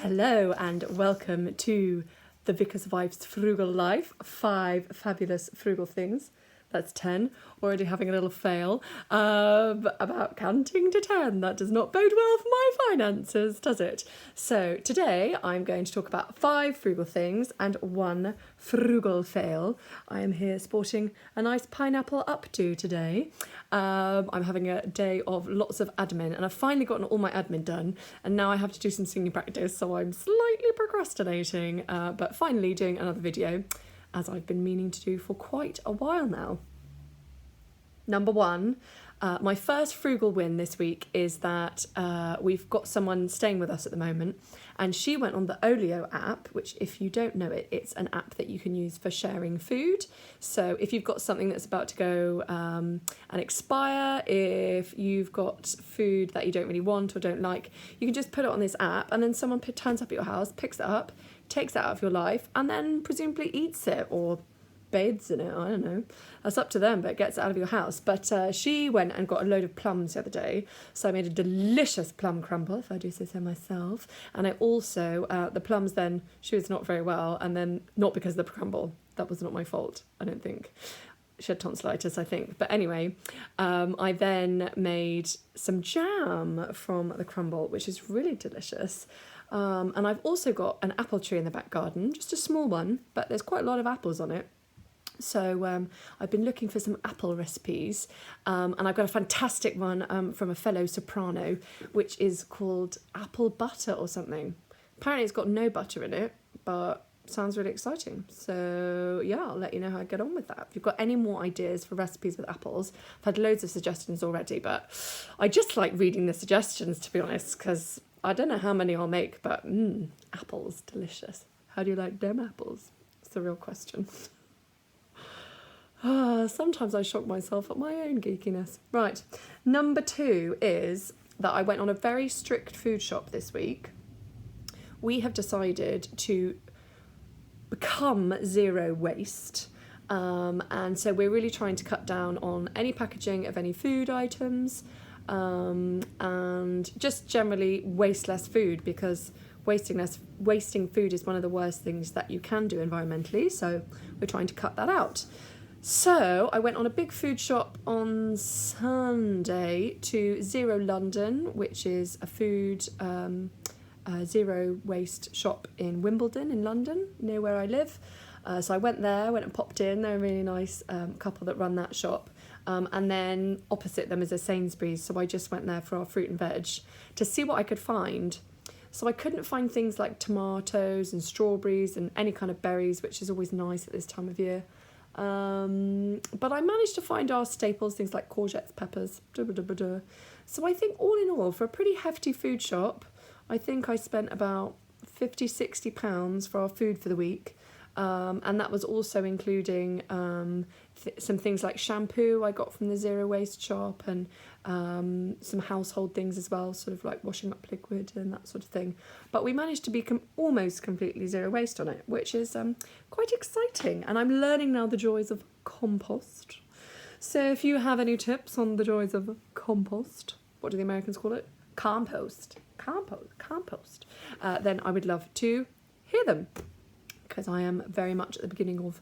Hello and welcome to the Vicar Survives Frugal Life. 5 fabulous frugal things. That's 10. Already having a little fail about counting to 10. That does not bode well for my finances, does it? So today I'm going to talk about 5 frugal things and 1 frugal fail. I am here sporting a nice pineapple updo today. I'm having a day of lots of admin and I've finally gotten all my admin done and now I have to do some singing practice, so I'm slightly procrastinating, but finally doing another video, as I've been meaning to do for quite a while now. Number 1, my first frugal win this week is that we've got someone staying with us at the moment, and she went on the Olio app, which, if you don't know it, it's an app that you can use for sharing food. So if you've got something that's about to go and expire, if you've got food that you don't really want or don't like, you can just put it on this app and then someone turns up at your house, picks it up, takes it out of your life, and then presumably eats it or bathes in it, I don't know. That's up to them, but it gets it out of your house. But she went and got a load of plums the other day, so I made a delicious plum crumble, if I do say so myself. And I also, the plums then, she was not very well, and then not because of the crumble, that was not my fault, I don't think. She had tonsillitis, I think. But anyway, I then made some jam from the crumble, which is really delicious. And I've also got an apple tree in the back garden, just a small one, but there's quite a lot of apples on it. So I've been looking for some apple recipes, and I've got a fantastic one from a fellow soprano, which is called apple butter or something. Apparently it's got no butter in it, but sounds really exciting. So yeah, I'll let you know how I get on with that. If you've got any more ideas for recipes with apples, I've had loads of suggestions already, but I just like reading the suggestions, to be honest, because I don't know how many I'll make, but apples, delicious. How do you like them apples? It's the real question. Sometimes I shock myself at my own geekiness. Right, number 2 is that I went on a very strict food shop this week. We have decided to become zero waste. And so we're really trying to cut down on any packaging of any food items, and just generally waste less food, because wasting food is one of the worst things that you can do environmentally. So we're trying to cut that out. So I went on a big food shop on Sunday to Zero London, which is a food zero waste shop in Wimbledon in London, near where I live. So I went and popped in. They're a really nice couple that run that shop. And then opposite them is a Sainsbury's, so I just went there for our fruit and veg to see what I could find. So I couldn't find things like tomatoes and strawberries and any kind of berries, which is always nice at this time of year. But I managed to find our staples, things like courgettes, peppers, So I think all in all, for a pretty hefty food shop, I think I spent about £50-60 for our food for the week. And that was also including some things like shampoo I got from the zero waste shop, and some household things as well, sort of like washing up liquid and that sort of thing. But we managed to be almost completely zero waste on it, which is quite exciting. And I'm learning now the joys of compost. So if you have any tips on the joys of compost, what do the Americans call it? Compost. Then I would love to hear them, because I am very much at the beginning of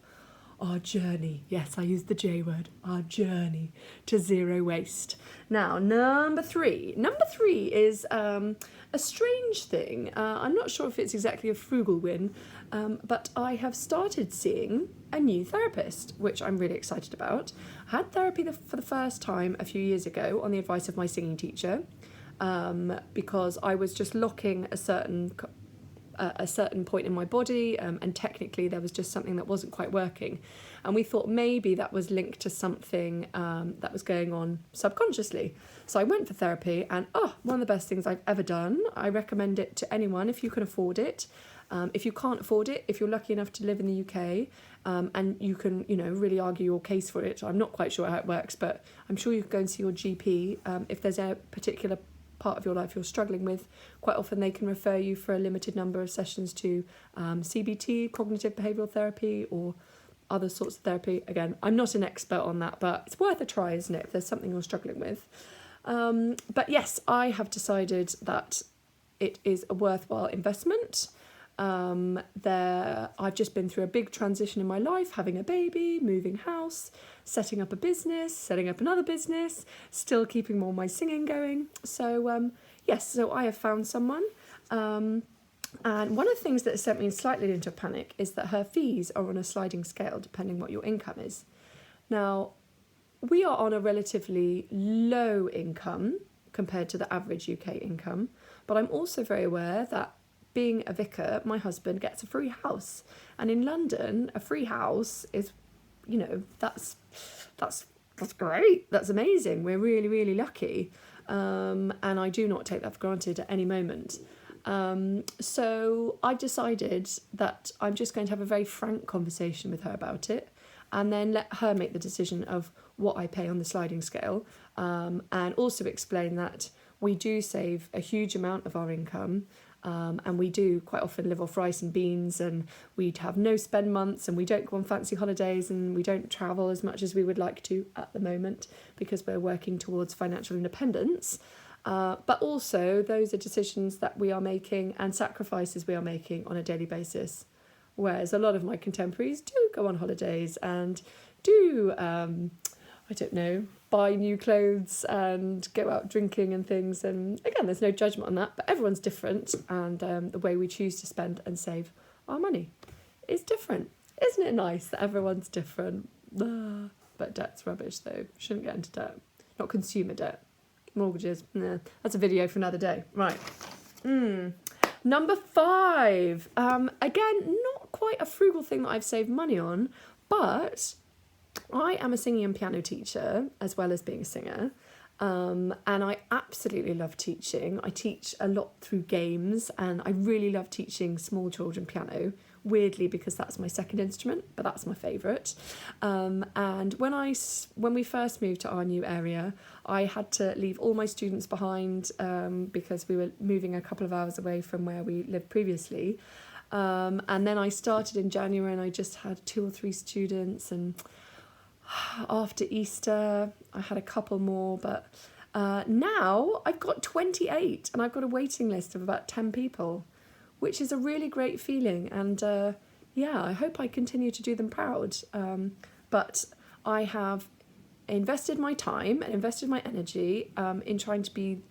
our journey. Yes, I use the J word, our journey to zero waste. Now, number 3. Number 3 is a strange thing. I'm not sure if it's exactly a frugal win, but I have started seeing a new therapist, which I'm really excited about. I had therapy for the first time a few years ago on the advice of my singing teacher, because I was just locking a certain point in my body, and technically there was just something that wasn't quite working, and we thought maybe that was linked to something that was going on subconsciously. So I went for therapy, and one of the best things I've ever done. I recommend it to anyone if you can afford it. If you can't afford it, if you're lucky enough to live in the UK, and you can really argue your case for it, I'm not quite sure how it works, but I'm sure you can go and see your GP if there's a particular part of your life you're struggling with. Quite often they can refer you for a limited number of sessions to CBT, cognitive behavioural therapy, or other sorts of therapy. Again, I'm not an expert on that, but it's worth a try, isn't it, if there's something you're struggling with. But yes, I have decided that it is a worthwhile investment. I've just been through a big transition in my life, having a baby, moving house, setting up a business, setting up another business, still keeping all my singing going. So yes, so I have found someone. And one of the things that sent me slightly into a panic is that her fees are on a sliding scale depending what your income is. Now, we are on a relatively low income compared to the average UK income, but I'm also very aware that being a vicar, my husband gets a free house. And in London, a free house is, that's great. That's amazing. We're really, really lucky. And I do not take that for granted at any moment. So I decided that I'm just going to have a very frank conversation with her about it, and then let her make the decision of what I pay on the sliding scale, and also explain that we do save a huge amount of our income, and we do quite often live off rice and beans, and we'd have no spend months, and we don't go on fancy holidays, and we don't travel as much as we would like to at the moment because we're working towards financial independence. But also those are decisions that we are making and sacrifices we are making on a daily basis. Whereas a lot of my contemporaries do go on holidays and do, buy new clothes and go out drinking and things. And again, there's no judgment on that, but everyone's different. And the way we choose to spend and save our money is different. Isn't it nice that everyone's different? But debt's rubbish, though. Shouldn't get into debt. Not consumer debt. Mortgages, nah, that's a video for another day. Right. Number 5. Again, not quite a frugal thing that I've saved money on, but I am a singing and piano teacher as well as being a singer. And I absolutely love teaching. I teach a lot through games, and I really love teaching small children piano, weirdly because that's my second instrument, but that's my favourite. And when we first moved to our new area, I had to leave all my students behind because we were moving a couple of hours away from where we lived previously. And then I started in January, and I just had 2 or 3 students, and after Easter I had a couple more, but now I've got 28, and I've got a waiting list of about 10 people, which is a really great feeling. And I hope I continue to do them proud. But I have invested my time and invested my energy in trying to be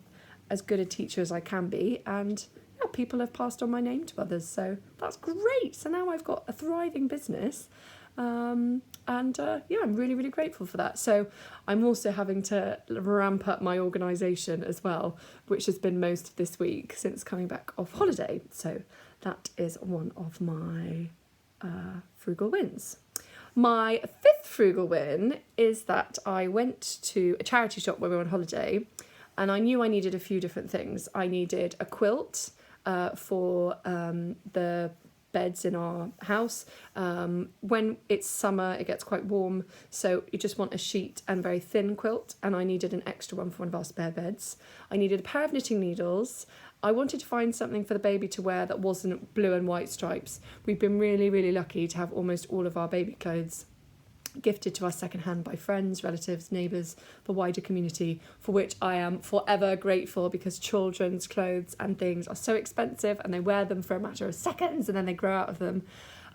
as good a teacher as I can be, and people have passed on my name to others, so that's great. So now I've got a thriving business, and I'm really, really grateful for that. So I'm also having to ramp up my organisation as well, which has been most of this week since coming back off holiday. So that is one of my frugal wins. My 5th frugal win is that I went to a charity shop when we were on holiday, and I knew I needed a few different things. I needed a quilt for the beds in our house. When it's summer, it gets quite warm, so you just want a sheet and very thin quilt, and I needed an extra one for one of our spare beds. I needed a pair of knitting needles. I wanted to find something for the baby to wear that wasn't blue and white stripes. We've been really, really lucky to have almost all of our baby clothes gifted to us secondhand by friends, relatives, neighbours, the wider community, for which I am forever grateful, because children's clothes and things are so expensive and they wear them for a matter of seconds and then they grow out of them.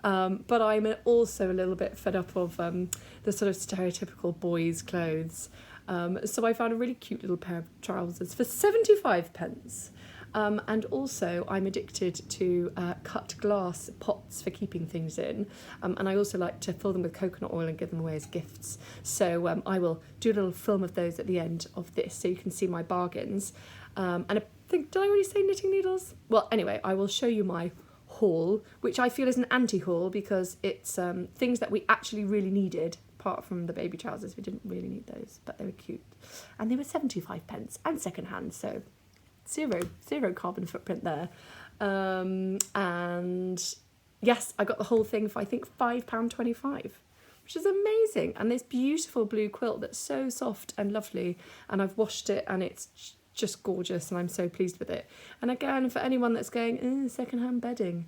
But I'm also a little bit fed up of the sort of stereotypical boys' clothes. So I found a really cute little pair of trousers for 75 pence. And also I'm addicted to cut glass pots for keeping things in, and I also like to fill them with coconut oil and give them away as gifts. So I will do a little film of those at the end of this so you can see my bargains. And I think, did I already say knitting needles? Well, anyway, I will show you my haul, which I feel is an anti-haul because it's things that we actually really needed. Apart from the baby trousers, we didn't really need those, but they were cute. And they were 75 pence and secondhand, so zero carbon footprint there. And yes, I got the whole thing for I think £5.25, which is amazing. And this beautiful blue quilt that's so soft and lovely, and I've washed it and it's just gorgeous, and I'm so pleased with it. And again, for anyone that's going, secondhand bedding,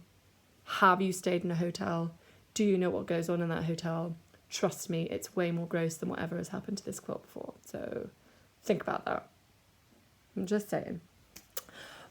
have you stayed in a hotel? Do you know what goes on in that hotel? Trust me, it's way more gross than whatever has happened to this quilt before. So think about that. I'm just saying.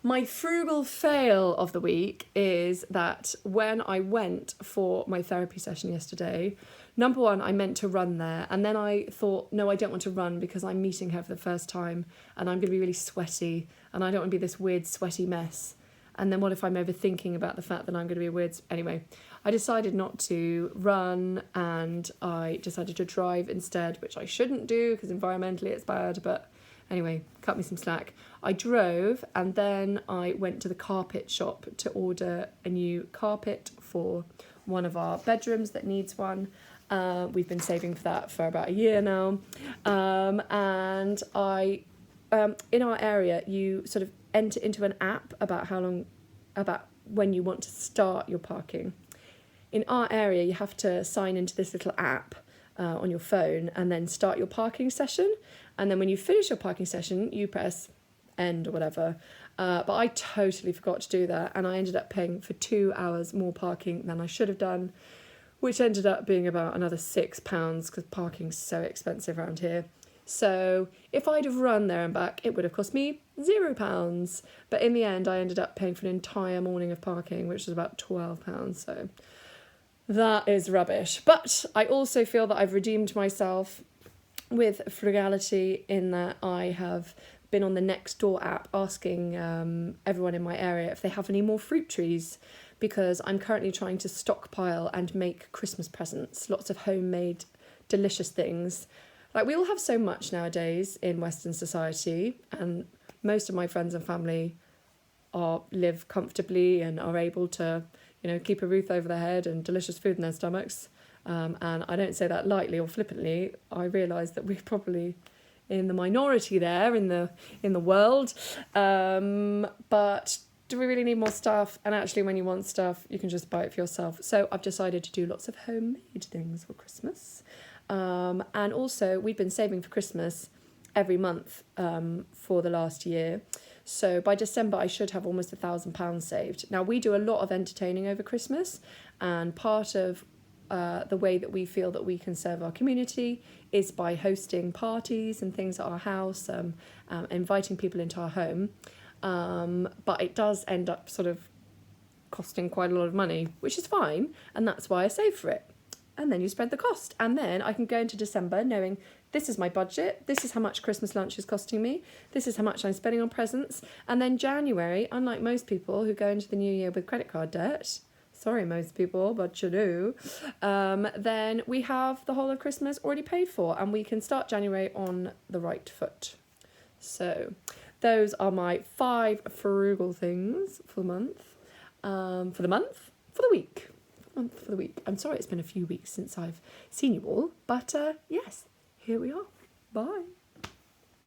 My frugal fail of the week is that when I went for my therapy session yesterday, number one, I meant to run there. And then I thought, no, I don't want to run because I'm meeting her for the first time and I'm going to be really sweaty and I don't want to be this weird sweaty mess. And then what if I'm overthinking about the fact that I'm going to be a weird... Anyway, I decided not to run and I decided to drive instead, which I shouldn't do because environmentally it's bad, but... Anyway, cut me some slack. I drove and then I went to the carpet shop to order a new carpet for one of our bedrooms that needs one. We've been saving for that for about a year now. And in our area, you sort of enter into an app about when you want to start your parking. In our area, you have to sign into this little app on your phone and then start your parking session. And then when you finish your parking session, you press end or whatever. But I totally forgot to do that. And I ended up paying for 2 hours more parking than I should have done, which ended up being about another £6 because parking's so expensive around here. So if I'd have run there and back, it would have cost me £0. But in the end, I ended up paying for an entire morning of parking, which was about £12. So that is rubbish. But I also feel that I've redeemed myself with frugality in that I have been on the Nextdoor app asking everyone in my area if they have any more fruit trees, because I'm currently trying to stockpile and make Christmas presents, lots of homemade delicious things. Like, we all have so much nowadays in Western society, and most of my friends and family live comfortably and are able to, keep a roof over their head and delicious food in their stomachs. And I don't say that lightly or flippantly. I realise that we're probably in the minority there in the world. But do we really need more stuff? And actually, when you want stuff, you can just buy it for yourself. So I've decided to do lots of homemade things for Christmas. And also, we've been saving for Christmas every month for the last year. So by December, I should have almost £1,000 saved. Now, we do a lot of entertaining over Christmas, and part of the way that we feel that we can serve our community is by hosting parties and things at our house, inviting people into our home. But it does end up sort of costing quite a lot of money, which is fine, and that's why I save for it. And then you spread the cost. And then I can go into December knowing this is my budget, this is how much Christmas lunch is costing me, this is how much I'm spending on presents. And then January, unlike most people who go into the new year with credit card debt, sorry most people, but you do, then we have the whole of Christmas already paid for and we can start January on the right foot. So those are my 5 frugal things for the month. For the week. I'm sorry it's been a few weeks since I've seen you all, but yes, here we are. Bye.